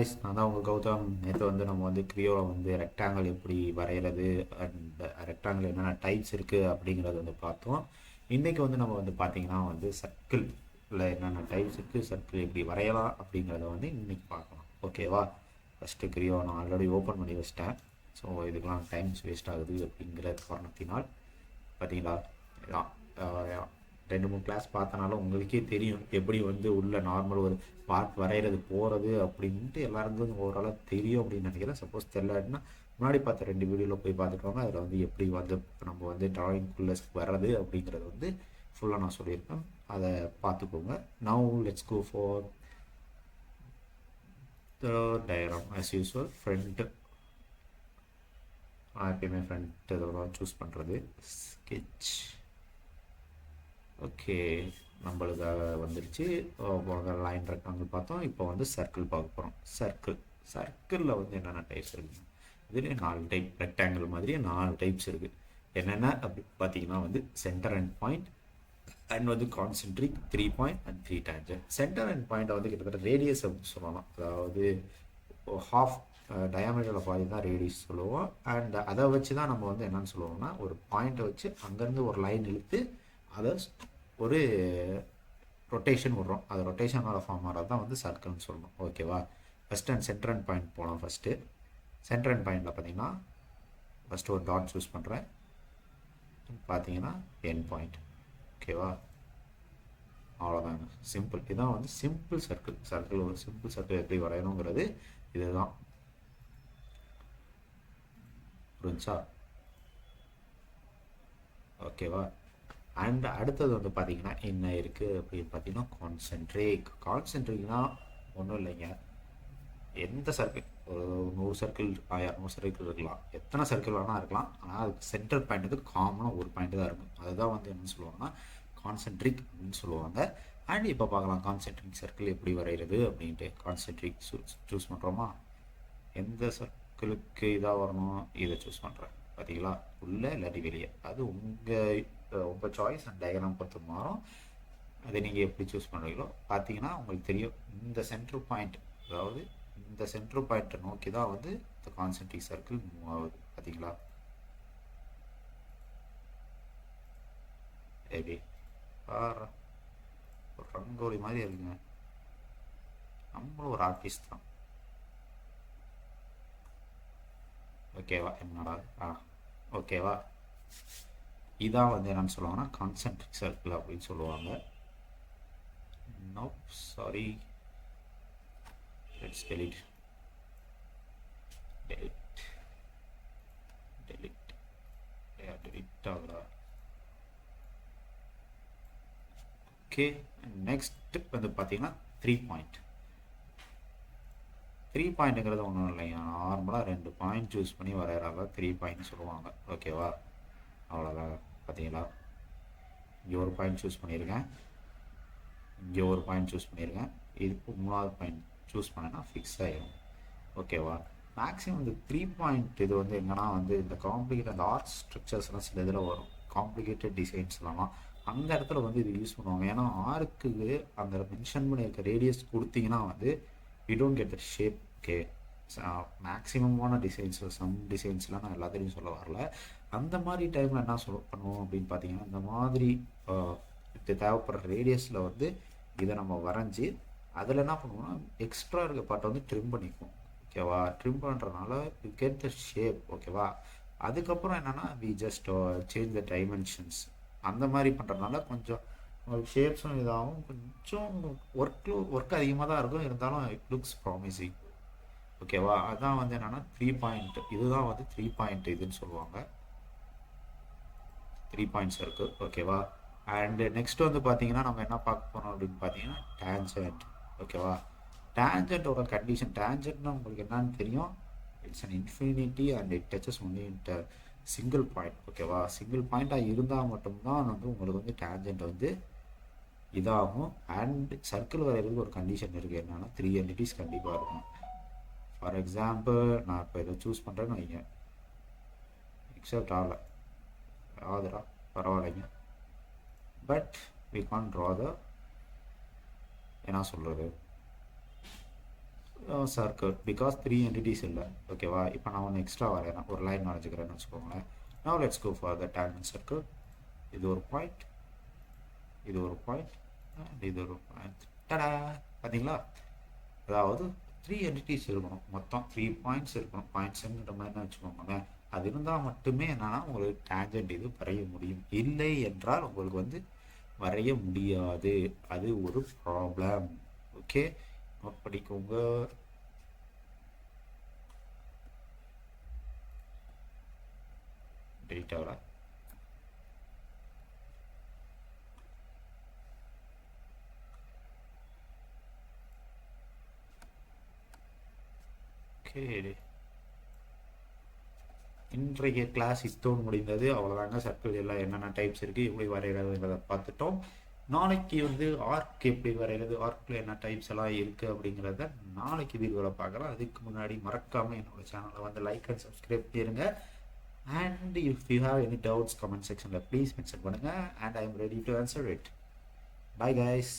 guys, நான் தான் உங்கள் கௌதம். நேற்று வந்து நம்ம வந்து க்ரியோவில் வந்து ரெக்டாங்கிள் எப்படி வரைகிறது அண்ட் ரெக்டாங்கிள் என்னென்ன டைப்ஸ் இருக்குது அப்படிங்கிறத வந்து பார்த்தோம். இன்றைக்கி வந்து நம்ம வந்து பார்த்திங்கன்னா வந்து சர்க்கிளில் என்னென்ன டைப்ஸ் இருக்குது, சர்க்கிள் எப்படி வரையலாம் அப்படிங்கிறத வந்து இன்றைக்கி பார்க்கலாம். ஓகேவா? ஃபஸ்ட்டு க்ரியோ நான் ஆல்ரெடி ஓப்பன் பண்ணி வச்சிட்டேன். ஸோ இதுக்கெலாம் டைம்ஸ் வேஸ்ட் ஆகுது அப்படிங்கிற காரணத்தினால் பார்த்தீங்களா, இதான் 2-3 கிளாஸ் பார்த்தனால உங்களுக்கே தெரியும் எப்படி வந்து உள்ள நார்மல் ஒரு பார்ட் வரைகிறது போகிறது அப்படின்ட்டு எல்லாருக்கும் ஓரளவு தெரியும் அப்படின்னு நினைக்கிறேன். சப்போஸ் தெரியலன்னா முன்னாடி பார்த்த 2 வீடியோவில் போய் பார்த்துக்கோங்க. அதில் வந்து எப்படி வந்து நம்ம வந்து ட்ராயிங்குள்ளே வர்றது அப்படிங்கிறது வந்து ஃபுல்லாக நான் சொல்லியிருக்கேன். அதை பார்த்துக்கோங்க. Now let's go for the diagram. As usual front நான் எப்பயுமே ஃப்ரண்ட் இதெல்லாம் சூஸ் பண்ணுறது. ஸ்கெட்ச். ஓகே, நம்மளுக்கு வந்துடுச்சு. லைன் ரெக்டாங்கிள் பார்த்தோம். இப்போ வந்து சர்க்கிள் பார்க்க போகிறோம். சர்க்கிளில் வந்து என்னென்ன டைப்ஸ் இருக்குது? இதுலேயே 4 டைப். ரெக்டாங்கிள் மாதிரியே 4 டைப்ஸ் இருக்குது. என்னென்ன அப்படி பார்த்தீங்கன்னா வந்து சென்டர் அண்ட் பாயிண்ட் அண்ட் வந்து concentric, 3 point and 3 tangent. Centre and பாயிண்ட்டை வந்து கிட்டத்தட்ட ரேடியஸ் அப்படின்னு சொல்லலாம். அதாவது ஹாஃப் டயாமீட்டரில் பாதி தான் ரேடியஸ் சொல்லுவோம். அண்ட் அதை வச்சு தான் நம்ம வந்து என்னென்னு சொல்லுவோம்னா, ஒரு பாயிண்ட்டை வச்சு அங்கேருந்து ஒரு லைன் இழுத்து அதை ஒரு ரொட்டேஷன் விட்றோம். அது ரொட்டேஷனோட ஃபார்ம் ஆகிறது தான் வந்து சர்க்கிள்னு சொல்லணும். ஓகேவா? First and centre and point போகலாம். ஃபஸ்ட்டு சென்டர் அண்ட் பாயிண்டில் பார்த்தீங்கன்னா ஃபஸ்ட்டு ஒரு டாட் சூஸ் பண்ணுறேன். பார்த்தீங்கன்னா என் பாயிண்ட். ஓகேவா? அவ்வளோதாங்க, சிம்பிள். இதுதான் வந்து சிம்பிள் சர்க்கிள். ஒரு சிம்பிள் சர்க்கிள் எப்படி வரையணுங்கிறது இதுதான். புரிஞ்சா? ஓகேவா? அண்ட் அடுத்தது வந்து பார்த்திங்கன்னா என்ன இருக்குது அப்படின்னு பார்த்தீங்கன்னா கான்சென்ட்ரிக்னா ஒன்றும் இல்லைங்க. எந்த சர்க்கிள், ஒரு 100 சர்க்கிள் 200 சர்க்கிள் இருக்கலாம், எத்தனை சர்க்கிள் வேணால் இருக்கலாம். ஆனால் அதுக்கு சென்டர் பாயிண்ட்டுக்கு காமனாக ஒரு பாயிண்ட் தான் இருக்கும். அதுதான் வந்து என்னென்னு சொல்லுவாங்கன்னா கான்சென்ட்ரிக் அப்படின்னு சொல்லுவாங்க. அண்ட் இப்போ பார்க்கலாம் கான்சென்ட்ரிக் சர்க்கிள் எப்படி வரைகிறது அப்படின்ட்டு. கான்சென்ட்ரிக் சூஸ் பண்ணுறோமா? எந்த சர்க்கிளுக்கு இதாக வரணும் இதை சூஸ் பண்ணுறேன். பார்த்தீங்களா? உள்ளே இல்லாட்டி வெளியே, அது உங்கள் சாய்ஸ் அண்ட் டயக்ராம் பொறுத்து மாறும். அதை நீங்கள் எப்படி சூஸ் பண்ணுறீங்களோ பார்த்தீங்கன்னா உங்களுக்கு தெரியும். இந்த சென்ட்ரு பாயிண்ட், அதாவது இந்த சென்ட்ரு பாயிண்ட்டை நோக்கி தான் வந்து இந்த கான்சென்ட்ரிக் சர்க்கிள் மூவ் ஆகுது. பார்த்தீங்களா? எப்படி ஒரு ரங்கோலி மாதிரி இருக்குங்க. நம்மளும் ஒரு ஆர்டிஸ்ட் தான். ஓகேவா? என்னடா ஓகேவா? இதான் வந்து என்னன்னு சொல்லுவாங்கன்னா கான்சென்ட்ரிக் சர்க்கிள் அப்படின்னு சொல்லுவாங்க. நோ சாரி, லெட்ஸ் டெலிட் ஆகுதா? ஓகே, நெக்ஸ்ட் வந்து பார்த்தீங்கன்னா 3 பாயிண்ட். 3 பாயிண்ட்டுங்கிறது ஒன்றும் இல்லைங்க. நார்மலாக 2 பாயிண்ட் சூஸ் பண்ணி வரைகிறாங்க, 3 பாயிண்ட் சொல்லுவாங்க. ஓகேவா? அவ்வளோதான். பார்த்தீங்களா? இங்கே ஒரு பாயிண்ட் சூஸ் பண்ணியிருக்கேன், இங்கே ஒரு பாயிண்ட் சூஸ் பண்ணியிருக்கேன். இதுக்கு 3வது பாயிண்ட் சூஸ் பண்ணேன்னா ஃபிக்ஸ் ஆகிடும். ஓகேவா? மேக்ஸிமம் இந்த 3 பாயிண்ட் இது வந்து எங்கன்னா வந்து இந்த காம்ப்ளிகேட் அந்த ஆர்ட் ஸ்ட்ரக்சர்ஸ்லாம் சில இதில் வரும், காம்ப்ளிகேட்டட் டிசைன்ஸ்லாம் அந்த இடத்துல வந்து இது யூஸ் பண்ணுவாங்க. ஏன்னா ஆர்க்கு அந்த மென்ஷன் பண்ணியிருக்க ரேடியஸ் கொடுத்தீங்கன்னா வந்து you don't get the shape. Okay, மேக்ஸிமமான டிசைன்ஸில் சம் டிசைன்ஸ்லாம் நான் எல்லாத்தையும் சொல்ல வரல. அந்த மாதிரி டைமில் என்ன பண்ணுவோம் அப்படின்னு பார்த்தீங்கன்னா, இந்த மாதிரி இது தேவைப்படுற ரேடியஸில் வந்து இதை நம்ம வரைஞ்சி அதில் என்ன பண்ணுவோம்னா எக்ஸ்ட்ரா இருக்க பார்ட்டை வந்து ட்ரிம் பண்ணிக்குவோம். ஓகேவா? ட்ரிம் பண்ணுறதுனால யூ கெட் த ஷேப். ஓகேவா? அதுக்கப்புறம் என்னென்னா we just change the dimensions. அந்த மாதிரி பண்ணுறதுனால கொஞ்சம் ஷேப்ஸும் இதாகவும் கொஞ்சம் ஒர்க் அதிகமாக தான் இருக்கும், இருந்தாலும் இட் லுக்ஸ் ப்ராமிசிங். ஓகேவா? அதான் வந்து என்னென்னா 3 பாயிண்ட். இதுதான் வந்து 3 பாயிண்ட் இதுன்னு சொல்லுவாங்க. 3 பாயிண்ட்ஸ் இருக்குது. ஓகேவா? அண்டு நெக்ஸ்ட் வந்து பார்த்தீங்கன்னா நம்ம என்ன பார்க்க போகிறோம் அப்படின்னு பார்த்தீங்கன்னா டேஞ்சன்ட். ஓகேவா? டேஞ்சன்ட்டோட கண்டிஷன், டேஞ்சன்ட்னா உங்களுக்கு என்னன்னு தெரியும். It's an infinity and it duchess only in single point. ஓகேவா? சிங்கிள் பாயிண்ட்டாக இருந்தால் மட்டும்தான் வந்து உங்களுக்கு வந்து டேஞ்சன்ட் வந்து இதாகும். அண்ட் சர்க்கிள் வரைகிறதுக்கு ஒரு கண்டிஷன் இருக்குது. என்னென்னா 3 என்டிட்டிஸ் கண்டிப்பாக இருக்கும். ஃபார் எக்ஸாம்பிள் நான் இப்போ இதை சூஸ் பண்ணுறேன்னு வைங்க, எக்ஸப்ட் ஆகுதுடா, பரவாயில்லைங்க. But we can draw the என்ன சொல்கிறது, சர்க்கிள் பிகாஸ் 3 entities இல்லை ஓகேவா. இப்போ நான் ஒன்று எக்ஸ்ட்ரா வரைகிறேன், ஒரு லைன் வரைஞ்சிக்கிறேன்னு வச்சுக்கோங்களேன். now let's go for the tangent circle. இது ஒரு பாயிண்ட், இது ஒரு பாயிண்ட், இது ஒரு பாயிண்ட். டடா, பார்த்தீங்களா? அதாவது 3 entities இருக்கணும், மொத்தம் 3 பாயிண்ட்ஸ் இருக்கணும். பாயிண்ட்ஸுங்கிற மாதிரி வச்சுக்கோங்களேன். அது இருந்தால் மட்டுமே என்னன்னா உங்களுக்கு டேஞ்சன்ட் இது வரைய முடியும். இல்லை என்றால் உங்களுக்கு வந்து வரைய முடியாது. அது ஒரு ப்ராப்ளம். ஓகே, நோட் பண்ணிக்கோங்க. டேட்டாவில் ஓகே, இன்றைய கிளாஸ் இத்தோடு முடிந்தது. அவ்வளோதாங்க. சர்க்கிள் எல்லாம் என்னென்ன டைப்ஸ் இருக்குது, எப்படி வரைகிறதுங்கிறத பார்த்துட்டோம். நாளைக்கு வந்து ஆர்க் எப்படி வரைகிறது, ஆர்க்கில் என்ன டைப்ஸ் எல்லாம் இருக்குது அப்படிங்கிறத நாளைக்கு வீடியோவில் பார்க்கலாம். அதுக்கு முன்னாடி மறக்காமல் என்னோடய சேனலை வந்து லைக் அண்ட் சப்ஸ்கிரைப் பண்ணிடுங்க. And if you have any doubts comment செக்ஷனில் ப்ளீஸ் மென்ஷன் பண்ணுங்கள். And I am ready to answer it. Bye guys.